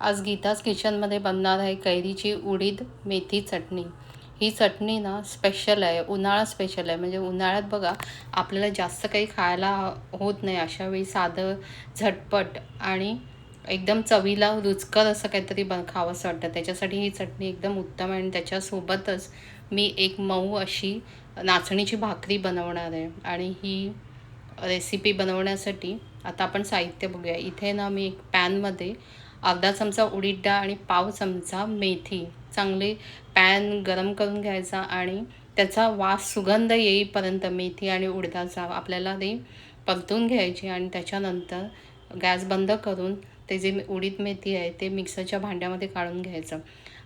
आज गीताज किचनमध्ये बनणार आहे कैरीची उडीद मेथी चटणी। ही चटणी ना स्पेशल आहे, उन्हाळा स्पेशल आहे। म्हणजे उन्हाळ्यात बघा आपल्याला जास्त काही खायला होत नाही, अशा वेळी साधं झटपट आणि एकदम चवीला रुचकर असं काहीतरी खावंसं वाटतं। त्याच्यासाठी ही चटणी एकदम उत्तम आहे आणि त्याच्यासोबतच मी एक मऊ अशी नाचणीची भाकरी बनवणार आहे। आणि ही रेसिपी बनवण्यासाठी आता आपण साहित्य बघूया। इथे ना मी एक पॅनमध्ये अर्धा चमचा उडीद डाळ आणि पाव चमचा मेथी चांगले पॅन गरम करून घ्यायचा आणि त्याचा वास सुगंध येईपर्यंत मेथी आणि उडदाचा आपल्याला ते परतून घ्यायची। आणि त्याच्यानंतर गॅस बंद करून ते जे उडीद मेथी आहे ते मिक्सरच्या भांड्यामध्ये काढून घ्यायचं।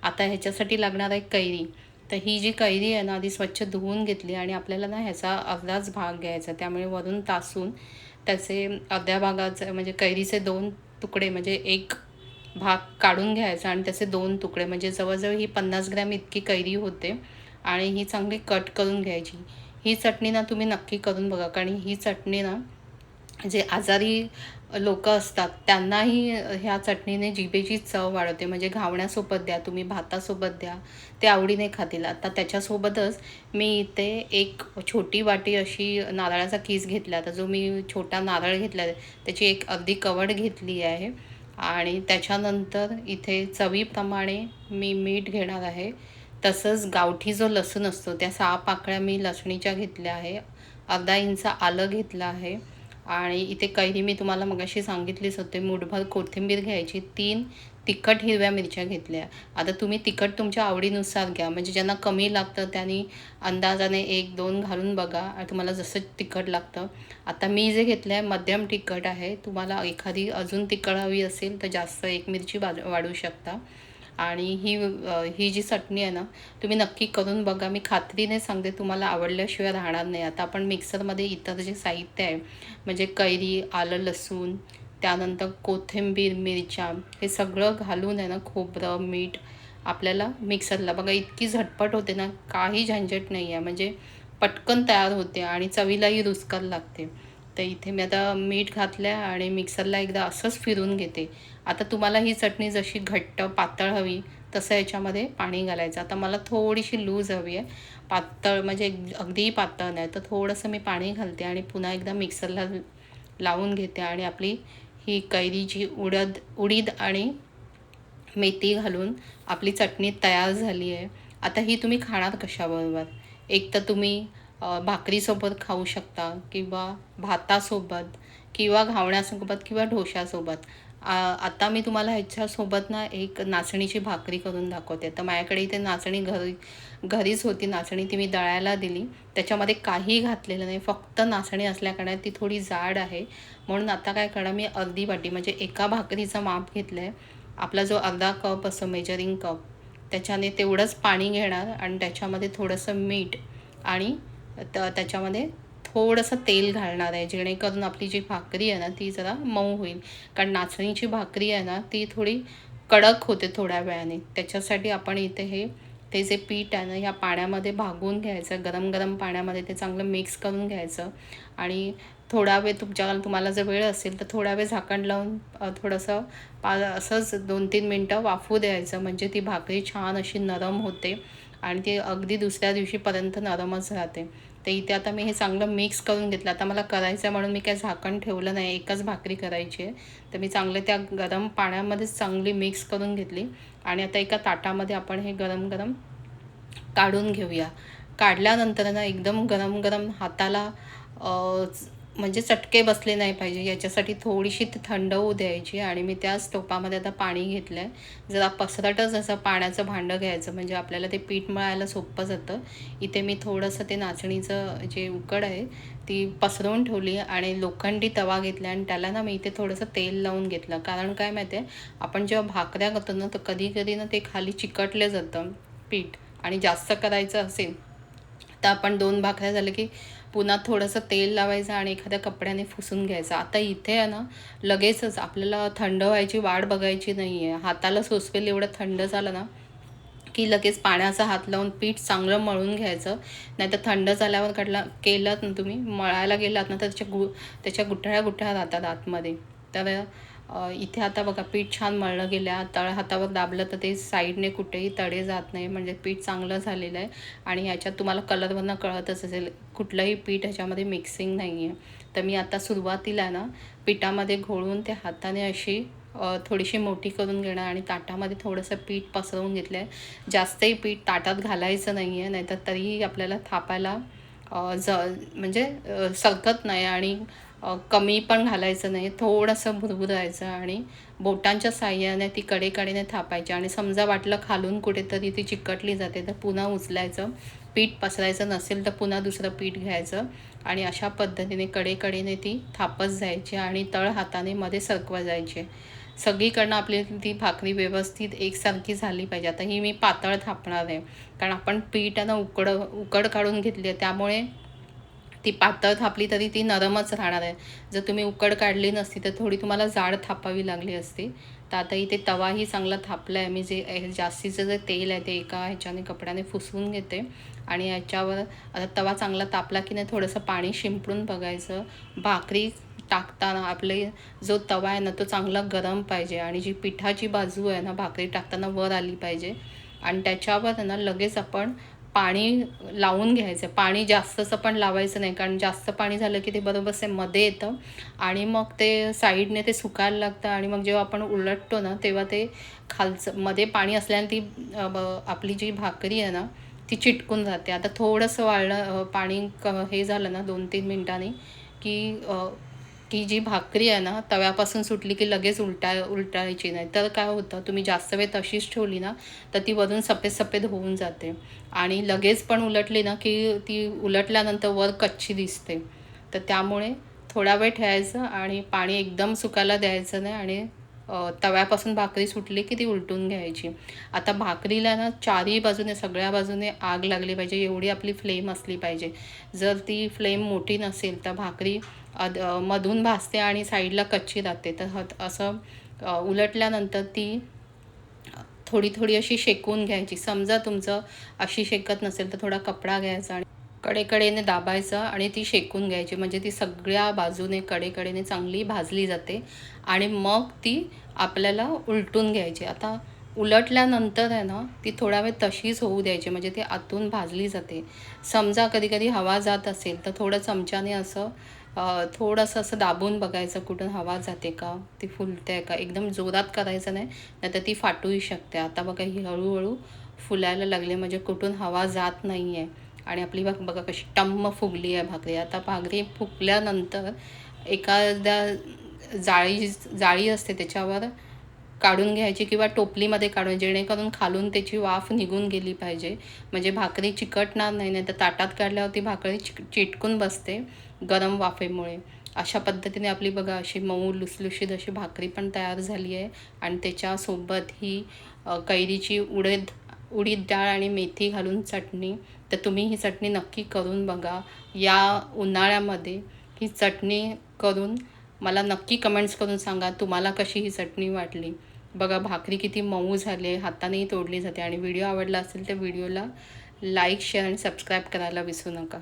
आता ह्याच्यासाठी लागणार आहे कैरी। तर ही जी कैरी आहे ना आधी स्वच्छ धुवून घेतली आणि आपल्याला ना ह्याचा अर्धाच भाग घ्यायचा, त्यामुळे वरून तासून त्याचे अर्ध्या भागाचे म्हणजे कैरीचे 2 तुकडे म्हणजे एक भाग काढून घ्यायचा आणि त्याचे 2 तुकडे म्हणजे जवळजवळ ही 50 ग्रॅम इतकी कैरी होते आणि ही चांगली कट करून घ्यायची। ही चटणी ना तुम्ही नक्की करून बघा, कारण ही चटणी ना जे आजारी लोक असतात त्यांनाही ह्या चटणीने जिभेची चव वाढवते। म्हणजे घावण्यासोबत द्या, तुम्ही भातासोबत द्या, ते आवडीने खातील। आता त्याच्यासोबतच मी इथे एक छोटी वाटी अशी नारळाचा कीस घेतला, तर जो मी छोटा नारळ घेतला त्याची एक अर्धी कवड घेतली आहे। आणि त्याच्यानंतर इथे चवीप्रमाणे मी मीठ घेणार आहे। तसंच गावठी जो लसूण असतो त्या 6 पाकळ्या मी लसणीच्या घेतल्या आहे। अर्धा इंच आलं घेतलं आहे आणि इथे कैरी मी तुम्हाला मगाशी सांगितलीच होते। मूठभर कोथिंबीर घ्यायची, 3 तिखट हिरव्या मिरच्या घेतल्या। आता तुम्ही तिखट तुमच्या आवडीनुसार घ्या, म्हणजे ज्यांना कमी लागतं त्यांनी अंदाजाने 1-2 घालून बघा आणि तुम्हाला जसं तिखट लागतं। आता मी जे घेतलं आहे मध्यम तिखट आहे, तुम्हाला एखादी अजून तिखट हवी असेल तर जास्त 1 मिरची वाढवू शकता। आणि ही जी चटणी आहे ना तुम्ही नक्की करून बघा, मी खात्रीने सांगते तुम्हाला आवडल्याशिवाय राहणार नाही। आता आपण मिक्सरमध्ये इतर जे साहित्य आहे म्हणजे कैरी, आलं, लसूण, त्यानंतर कोथिंबीर, मिरच्या हे सगळं घालून आहे ना, खोबरं, मीठ आपल्याला मिक्सरला बघा इतकी झटपट होते ना, काही झंझट नाही आहे, म्हणजे पटकन तयार होते आणि चवीलाही रुचकर लागते। तर इथे मी आता मीठ घातलं आहे आणि मिक्सरला एकदा असंच फिरून घेते। आता तुम्हाला ही चटणी जशी घट्ट पातळ हवी तसं याच्यामध्ये पाणी घालायचं। आता मला थोडीशी लूज हवी आहे, पातळ म्हणजे अगदी पातळ नाही, तर थोडंसं मी पाणी घालते आणि पुन्हा एकदा मिक्सरला लावून घेते आणि आपली ही कैरीची उडीद आणि मेथी घालून आपली चटणी तयार झाली आहे। आता ही तुम्ही खाणार कशाबरोबर? एक तर तुम्ही भाकरीसोबत खाऊ शकता किंवा भातासोबत किंवा घावण्यासोबत किंवा ढोश्यासोबत। आता मी तुम्हाला ह्याच्यासोबत ना एक नाचणीची भाकरी करून दाखवते। तर माझ्याकडे इथे नाचणी घरीच होती नाचणी, ती मी दळायला दिली। त्याच्यामध्ये काही घातलेलं नाही, फक्त नाचणी असल्याकारणे ती थोडी जाड आहे, म्हणून आता काय करणार मी अर्धी वाटी म्हणजे एका भाकरीचं माप घेतलं आहे। आपला जो अर्धा कप असतो मेजरिंग कप त्याच्याने तेवढंच पाणी घेणार आणि त्याच्यामध्ये थोडंसं मीठ आणि त्याच्यामध्ये थोडंसं तेल घालणार आहे, जेणेकरून आपली जी भाकरी आहे ना ती जरा मऊ होईल। कारण नाचणीची भाकरी आहे ना ती थोडी कडक होते थोड्या वेळाने, त्याच्यासाठी आपण इथे ते जे पीठ आहे ना ह्या पाण्यामध्ये भागून घ्यायचं, गरम गरम पाण्यामध्ये ते चांगलं मिक्स करून घ्यायचं। आणि थोडा वेळ तुम्हाला जर वेळ असेल तर थोडा वेळ झाकण लावून थोडंसं असंच 2-3 मिनटं वाफू द्यायचं, म्हणजे ती भाकरी छान अशी नरम होते आणि ती अगदी दुसऱ्या दिवशीपर्यंत नरमच राहते। तर इथे आता मी हे चांगलं मिक्स करून घेतलं। आता मला करायचं आहे म्हणून मी काय झाकण ठेवलं नाही, एकच भाकरी करायची आहे, तर मी चांगलं त्या गरम पाण्यामध्येच चांगली मिक्स करून घेतली। आणि आता एका ताटामध्ये आपण हे गरम गरम काढून घेऊया। काढल्यानंतर ना एकदम गरम गरम हाताला म्हणजे चटके बसले नाही पाहिजे, याच्यासाठी थोडीशी ती थंड होऊ द्यायची। आणि मी त्याच टोपामध्ये आता पाणी घेतलं आहे, जरा पसरटच असं पाण्याचं भांडं घ्यायचं, म्हणजे आपल्याला ते पीठ मळायला सोपं जातं। इथे मी थोडंसं ते नाचणीचं जे उकड आहे ती पसरवून ठेवली आणि लोखंडी तवा घेतला आणि त्याला ना मी इथे थोडंसं तेल लावून घेतलं। कारण काय माहिती आहे, आपण जेव्हा भाकऱ्या करतो ना तर कधी कधी ना ते खाली चिकटलं जातं पीठ, आणि जास्त करायचं असेल तर आपण 2 भाकऱ्या झाल्या की पुन्हा थोडंसं तेल लावायचं आणि एखाद्या कपड्याने पुसून घ्यायचं। आता इथे आहे ना लगेचच आपल्याला थंड व्हायची वाट बघायची नाही आहे, हाताला सोसवेल एवढं थंड झालं ना की लगेच पाण्याचा हात लावून पीठ चांगलं मळून घ्यायचं। नाहीतर थंड झाल्यावर केलं ना तुम्ही मळायला गेलात ना तर त्याच्या गुठळ्या राहतात आतमध्ये, तर इथे आता बघा पीठ छान मळलं गेलं आहे. तळ हातावर दाबलं तर ते साईडने कुठेही तडे जात नाही, म्हणजे पीठ चांगलं झालेलं आहे. आणि ह्याच्यात तुम्हाला कलरवरनं कळतच असेल कुठलंही पीठ ह्याच्यामध्ये मिक्सिंग नाही आहे. तर मी आता सुरुवातीला ना पिठामध्ये घोळून त्या हाताने अशी थोडीशी मोठी करून घेणं आणि ताटामध्ये थोडंसं पीठ पसरवून घेतलं आहे. जास्तही पीठ ताटात घालायचं नाही आहे, नाहीतर तरीही आपल्याला थापायला म्हणजे सरकत नाही. आणि कमी पण घालायचं नाही, थोडंसं भुरभुरायचं आणि बोटांच्या साहाय्याने ती कडेकडेने थापायची. आणि समजा वाटलं खालून कुठेतरी ती चिकटली जाते तर पुन्हा उचलायचं, पीठ पसरायचं नसेल तर पुन्हा दुसरं पीठ घ्यायचं आणि अशा पद्धतीने कडेकडेने ती थापत जायची आणि तळ हाताने मध्ये सरकवा जायचे. सगळीकडनं आपली ती भाकरी व्यवस्थित एकसारखी झाली पाहिजे. आता ही मी पातळ थापणार आहे, कारण आपण पीठ आहे ना उकड काढून घेतली आहे, त्यामुळे ती पातळ थापली तरी ती नरमच राहणार आहे. जर तुम्ही उकड काढली नसती तर थोडी तुम्हाला जाड थापावी लागली असती. तर आता इथे तवाही चांगला थापला आहे. मी जे जास्तीचं जे तेल आहे ते एका ह्याच्याने कपड्याने पुसून घेते आणि याच्यावर आता तवा चांगला तापला की नाही थोडंसं पाणी शिंपडून बघायचं. भाकरी टाकताना आपले जो तवा आहे ना तो चांगला गरम पाहिजे आणि जी पिठाची बाजू आहे ना भाकरी टाकताना वर आली पाहिजे. आणि त्याच्यावर ना लगेच आपण पाणी लावून घ्यायचं. पाणी जास्तचं पण लावायचं नाही, कारण जास्त पाणी झालं की ते बरोबर मध्ये येतं आणि मग ते साईडने ते सुकायला लागतं आणि मग जेव्हा आपण उलटतो ना तेव्हा ते खालचं मध्ये पाणी असल्याने ती आपली जी भाकरी आहे ना ती चिटकून जाते. आता थोडंसं वाळलं पाणी हे झालं ना 2-3 मिनिटांनी की की जी भाकरी आहे ना तव्यापासून सुटली की लगेच उलटायची नाही. तर काय होतं, तुम्ही जास्त वेळ तशीच ठेवली ना तर ती वरून सफेद सफेद होऊन जाते आणि लगेच पण उलटली ना की ती उलटल्यानंतर वर कच्ची दिसते. तर त्यामुळे थोडा वेळ ठेवायचं आणि पाणी एकदम सुकायला द्यायचं नाही आणि तव्यापासून भाकरी सुटली की ती उलटून घ्यायची. आता भाकरीला ना चारही बाजूने सगळ्या बाजूने आग लागली पाहिजे, एवढी आपली फ्लेम असली पाहिजे. जर ती फ्लेम मोठी नसेल तर भाकरी मधून भाजते आणि साईडला कच्ची राहते. तर असं उलटल्यानंतर ती थोडी थोडी अशी शेकून घ्यायची. समजा तुमचं अशी शेकत नसेल तर थोडा कपडा घ्यायचा आणि कडेकडेने दाबायचं आणि ती शेकून घ्यायची, म्हणजे ती सगळ्या बाजूने कडेकडेने चांगली भाजली जाते आणि मग ती आपल्याला उलटून घ्यायची. आता उलटल्यानंतर आहे ना ती थोडा वेळ तशीच होऊ द्यायची, म्हणजे ती आतून भाजली जाते. समजा कधी कधी हवा जात असेल तर थोडं चमच्याने असं थोडंसं असं दाबून बघायचं कुठून हवा जाते का, ती फुलते आहे का. एकदम जोरात करायचं नाही, नाहीतर ती फाटूही शकते. आता बघा ही हळूहळू फुलायला लागली, म्हणजे कुठून हवा जात नाही आहे आणि आपली बघा कशी टम्म फुगली आहे भाकरी. आता भाकरी फुगल्यानंतर एखाद्या जाळी असते त्याच्यावर काढून घ्यायची किंवा टोपलीमध्ये काढून, जेणेकरून खालून त्याची वाफ निघून गेली पाहिजे, म्हणजे भाकरी चिकटणार नाही. नाही तर ताटात काढल्यावरती भाकरी चिटकून बसते गरम वाफेमुळे. अशा पद्धतीने आपली बघा अशी मऊ लुसलुशीत अशी भाकरी पण तयार झाली आहे. आणि त्याच्यासोबत ही कैरीची उडीद डाळ आणि मेथी घालून चटणी. तर तुम्ही ही चटणी नक्की करून बघा या उन्हाळ्यामध्ये. ही चटणी करून मला नक्की कमेंट्स करून सांगा तुम्हाला कशी ही चटणी वाटली. बघा भाकरी किती मऊ झाली आहे, हातानेही तोडली जाते. आणि व्हिडिओ आवडला असेल तर व्हिडिओला लाईक, शेअर आणि सबस्क्राईब करायला विसरू नका.